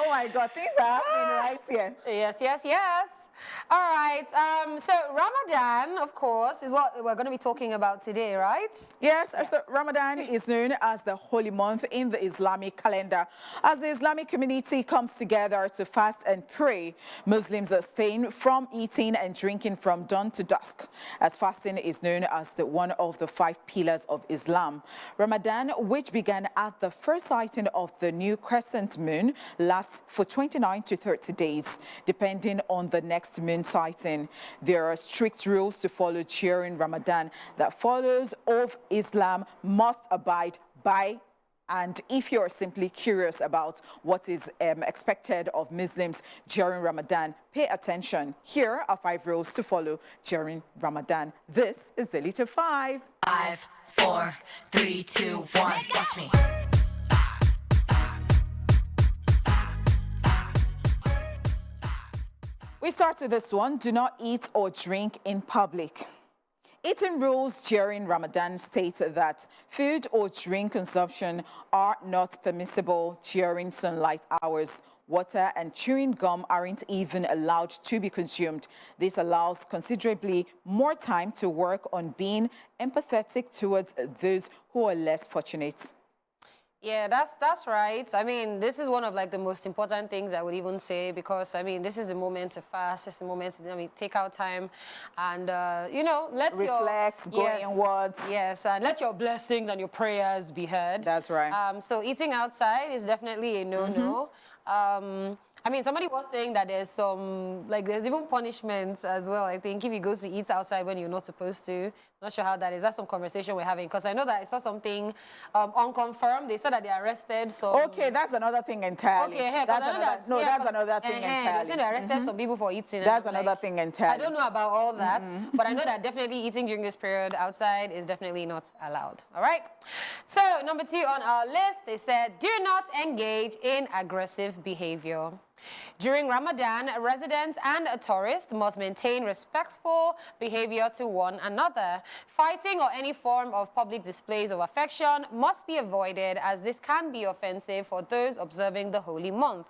Oh my God, things are happening right here. Yes, yes, yes. All right. So Ramadan, of course, is what we're going to be talking about today, right? Yes, so Ramadan is known as the holy month in the Islamic calendar. As the Islamic community comes together to fast and pray, Muslims abstain from eating and drinking from dawn to dusk, as fasting is known as one of the 5 pillars of Islam. Ramadan, which began at the first sighting of the new crescent moon, lasts for 29 to 30 days, depending on the next moon sighting. There are strict rules to follow during Ramadan that followers of Islam must abide by. And if you're simply curious about what is expected of Muslims during Ramadan, pay attention. Here are 5 rules to follow during Ramadan. This is Daily to 5. 5, 4, 3, 2, 1. Watch me. We start with this one. Do not eat or drink in public. Eating rules during Ramadan state that food or drink consumption are not permissible during sunlight hours. Water and chewing gum aren't even allowed to be consumed. This allows considerably more time to work on being empathetic towards those who are less fortunate. Yeah, that's right. I mean, this is one of like the most important things I would even say, because I mean, this is the moment to fast. It's the moment to take out time and you know, reflect, go inwards. Yes, and let your blessings and your prayers be heard. That's right. So eating outside is definitely a no-no. I mean, somebody was saying that there's some, like, there's even punishments as well, I think, if you go to eat outside when you're not supposed to. Not sure how that is. That's some conversation we're having, because I know that I saw something unconfirmed. They said that they arrested some... Okay, that's another thing entirely. Okay, heck, that's another thing entirely. They said they arrested some people for eating. That's another thing entirely. I don't know about all that, but I know that definitely eating during this period outside is definitely not allowed. All right? So, number 2 on our list, they said, do not engage in aggressive behavior. During Ramadan, residents and tourists must maintain respectful behavior to one another. Fighting or any form of public displays of affection must be avoided, as this can be offensive for those observing the holy month.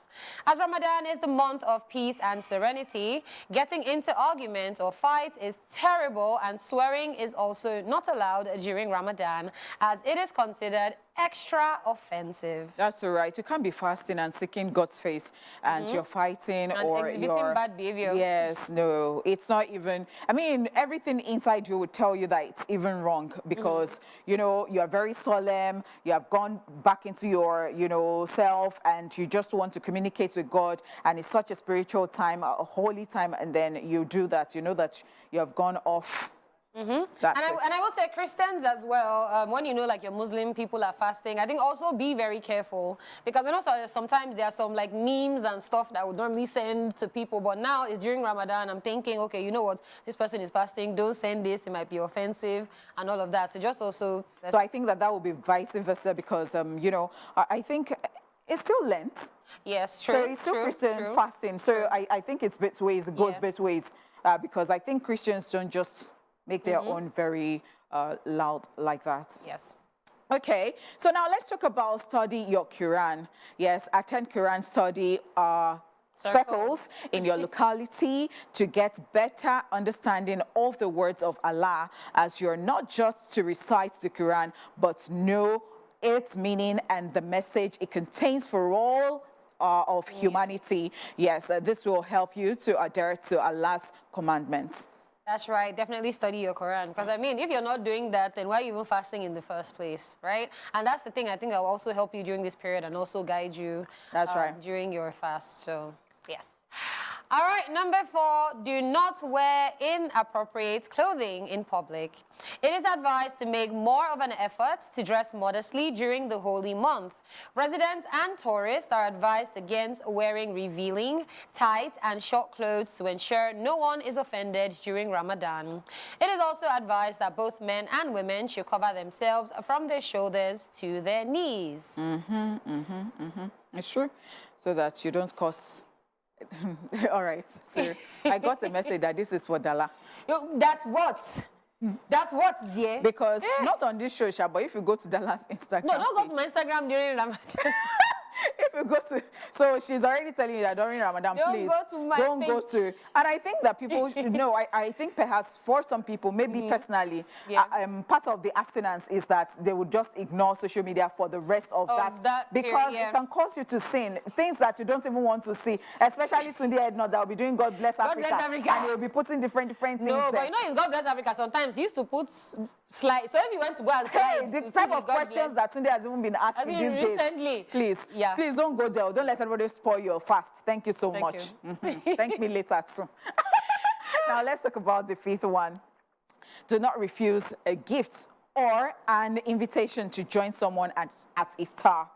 As Ramadan is the month of peace and serenity, getting into arguments or fights is terrible, and swearing is also not allowed during Ramadan, as it is considered extra offensive. That's all right. You can't be fasting and seeking God's face and you're fighting and or exhibiting bad behavior. Yes, no, it's not even. I mean, everything inside you would tell you that it's even wrong, because you know, you are very solemn. You have gone back into your self, and you just want to communicate with God, and it's such a spiritual time, a holy time, and then you do that. You know that you have gone off. And I will say Christians as well, when you know like your Muslim people are fasting, I think also be very careful, because I know sometimes there are some like memes and stuff that I would normally send to people, but now it's during Ramadan. I'm thinking, okay, you know what, this person is fasting, don't send this, it might be offensive and all of that. So just also... So I think that would be vice versa, because, you know, I think it's still Lent. Yes, true. So it's still Christian fasting. So I think it's both ways, it goes both ways, because I think Christians don't just make their own very loud like that. Yes. Okay, so now let's talk about study your Quran. Yes, attend Quran study circles in your locality to get better understanding of the words of Allah, as you're not just to recite the Quran, but know its meaning and the message it contains for all of humanity. Yes, this will help you to adhere to Allah's commandments. That's right. Definitely study your Quran. Because, I mean, if you're not doing that, then why are you even fasting in the first place, right? And that's the thing I think that will also help you during this period and also guide you during your fast. So, yes. All right, number 4, do not wear inappropriate clothing in public. It is advised to make more of an effort to dress modestly during the holy month. Residents and tourists are advised against wearing revealing, tight and short clothes to ensure no one is offended during Ramadan. It is also advised that both men and women should cover themselves from their shoulders to their knees. It's true, so that you don't cause... All right, so I got a message that this is for Dala. That's what? That's what, dear? Because not on this show, but if you go to Dala's Instagram No, don't go to my Instagram during Ramadan. If you go to, so she's already telling you that during Ramadan, Don't please go to my don't go page. to. And I think that people should know. I think perhaps for some people, maybe personally, Yeah. part of the abstinence is that they would just ignore social media for the rest of that period, because yeah. it can cause you to sin things that you don't even want to see. Especially Tunde Edna that will be doing God Bless Africa, Bless Africa. and he'll be putting different things No, there. but you know, it's God Bless Africa. Sometimes he used to put slide. So if you went to go and Hey, slide the to type see of God questions bless- that Tunde has even been asking As in these recently. days. Please, Yeah. please don't go there. Don't let everybody spoil your fast. Thank you so Thank much. you. Mhm. Thank me later too. Now let's talk about the fifth one. Do not refuse a gift or an invitation to join someone at iftar.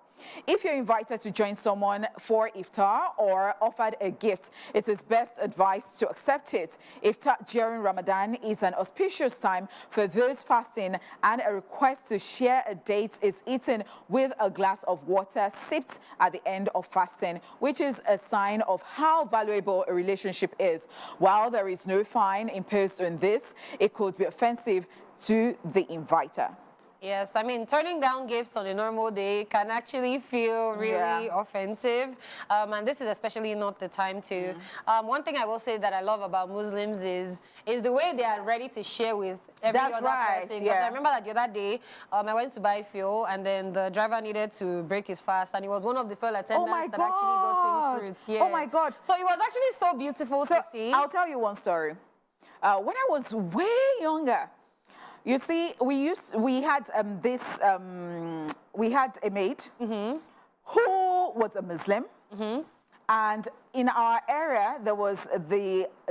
If you're invited to join someone for iftar or offered a gift, it is best advised to accept it. Iftar during Ramadan is an auspicious time for those fasting, and a request to share a date is eaten with a glass of water sipped at the end of fasting, which is a sign of how valuable a relationship is. While there is no fine imposed on this, it could be offensive to the inviter. Yes, I mean, turning down gifts on a normal day can actually feel really offensive. And this is especially not the time to. One thing I will say that I love about Muslims is the way they are ready to share with every That's other right, person. yeah. Because I remember that the other day, I went to buy fuel, and then the driver needed to break his fast, and he was one of the fuel attendants that actually got him fruits. Yeah. Oh my God. So it was actually so beautiful to see. I'll tell you one story. When I was way younger, you see, we had a maid who was a Muslim, and in our area there was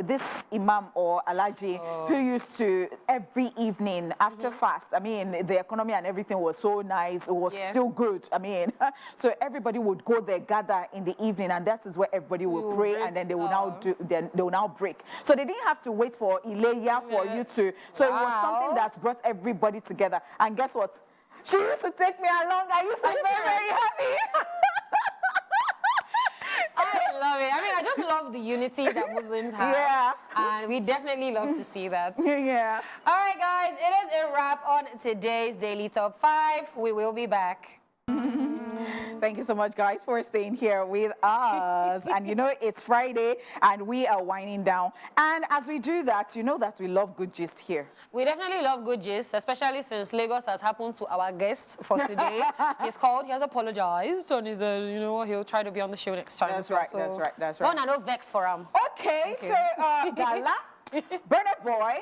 this imam or alaji who used to every evening after fast. I mean, the economy and everything was so nice. It was still good. I mean, so everybody would go there, gather in the evening, and that is where everybody would pray, and then they will now break. So they didn't have to wait for Ileya for you to. So it was something that brought everybody together. And guess what? She used to take me along. I used to be very, very happy. I love it. I mean, I just love the unity that Muslims have. Yeah. And we definitely love to see that. Yeah. All right, guys, it is a wrap on today's Daily Top 5. We will be back. Thank you so much, guys, for staying here with us. And you know, it's Friday and we are winding down. And as we do that, you know that we love good gist here. We definitely love good gist, especially since Lagos has happened to our guest for today. He has apologized, and he's, you know, he'll try to be on the show next time. That's as well. right, So that's right, that's right. One and no vex for him. Okay, so Dala, Bernard Boy,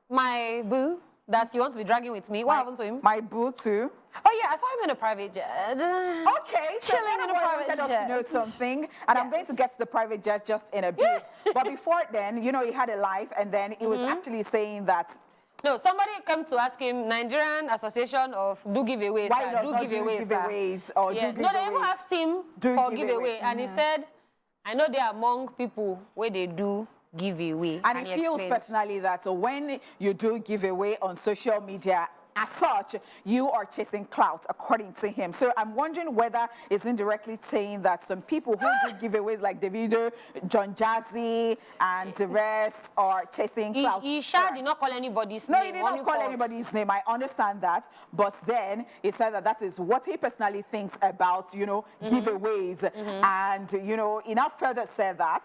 My boo that you want to be dragging with me. What happened to him? my boo too. Oh yeah, I saw him in a private jet. Okay, so Chilling in a Bernard Boy private wanted us jet. to know something, and I'm going to get to the private jet just in a bit. But before then, you know, he had a live, and then he was actually saying that No, somebody came to ask him, Nigerian Association of Do Giveaways. why sir, he does not do giveaways, sir." giveaways or Yeah. do No, they even giveaways. asked him Do for giveaway. giveaway, and he said, I know they are among people where they do giveaway. And he feels explained. personally that when you do giveaway on social media, as such, you are chasing clout, according to him. So I'm wondering whether it's indirectly saying that some people who do giveaways like Davido, John Jazzy, and the rest are chasing clout. He did not call anybody's No, name. he did not call anybody's name. I understand that. But then he said that that is what he personally thinks about, you know, giveaways. And, you know, he now further said that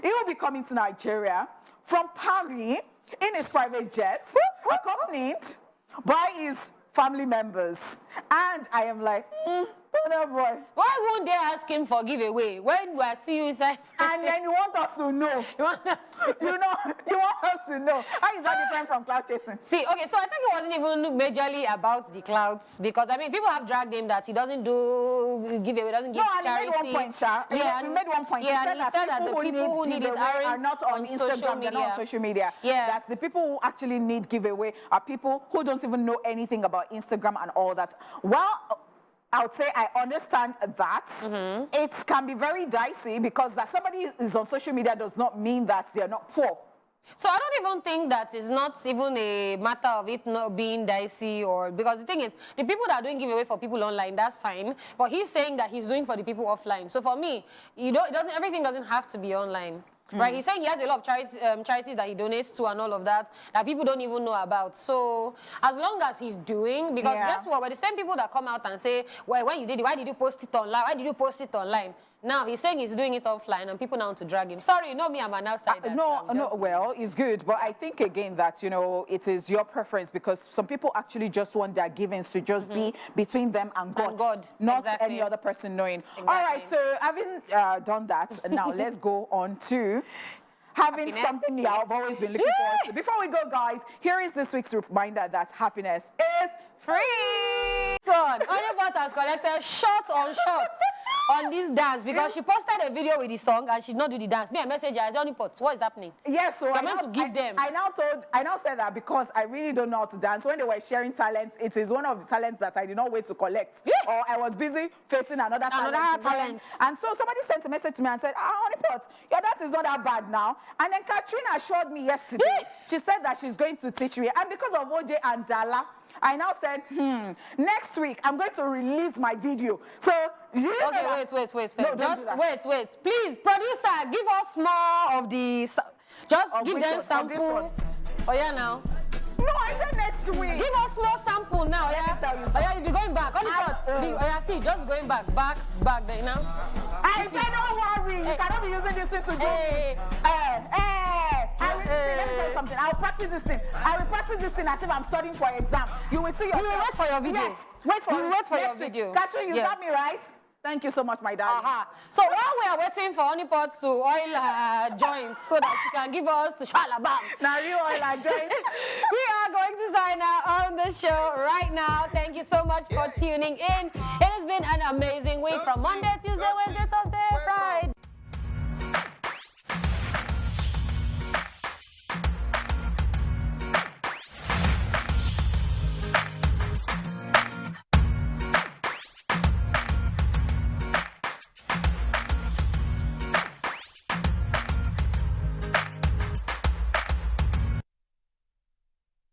he will be coming to Nigeria from Paris in his private jet, accompanied by his family members. And I am like, boy. Why won't they ask him for giveaway when we are seeing you inside? And then you want us to know. You want us to- You want us to know. How is that different from cloud chasing? See, okay, so I think it wasn't even majorly about the clouds, because I mean, people have dragged him that he doesn't do giveaway, doesn't give No, and charity. he made one point, Sha. He made one point. Yeah, He and he said that the people who need it giveaway are not on social Instagram, they're not on media. social media. Yeah. That's the people who actually need giveaway are people who don't even know anything about Instagram and all that. Well, I would say I understand that. It can be very dicey because that somebody is on social media does not mean that they're not poor. So I don't even think that it's not even a matter of it not being dicey, or because the thing is, the people that are doing giveaway for people online, that's fine. But he's saying that he's doing for the people offline. So for me, everything doesn't have to be online. right? He's saying he has a lot of charities that he donates to and all of that people don't even know about. So as long as he's doing, because guess what? We're the same people that come out and say, well, when you did it, why did you post it online? Why did you post it online? Now he's saying he's doing it offline, and people now want to drag him. Sorry, you know me, I'm an outsider. Well, it's good, but I think again that it is your preference, because some people actually just want their givings to just be between them and God, not any other person knowing. All right, so having done that, now let's go on to having something I've always been looking forward to. Before we go, guys, here is this week's reminder that happiness is free. So, Honeypot has collected shots on shots on this dance because she posted a video with the song and she did not do the dance. Me, I messaged her, I said, Honeypot, what is happening? Yes, so I meant to give them. I now said that because I really don't know how to dance. When they were sharing talents, it is one of the talents that I did not wait to collect. Or I was busy facing another talent. And so somebody sent a message to me and said, Honeypot, your dance is not that bad now. And then Katrina assured me yesterday, she said that she's going to teach me. And because of OJ and Dala, I now said, next week I'm going to release my video. So, okay, wait. No, just wait. Please, producer, give us more of the. Just give them sample. Oh yeah, now. No, I said next week. Give us more sample now. Yeah, you'll be going back. See, just going back there now. I said, don't worry. You cannot be using this thing to do. Let me say something. I'll practice this thing. I will practice this thing as if I'm studying for an exam. You will see yourself. You will wait for your video. Yes, wait for your video. Catherine, you got me right? Thank you so much, my darling. So while we are waiting for Honeypot to oil her joints so that she can give us to Shalabam. Now you oil her joints. We are going to sign out on the show right now. Thank you so much for tuning in. It has been an amazing week from Monday, Tuesday,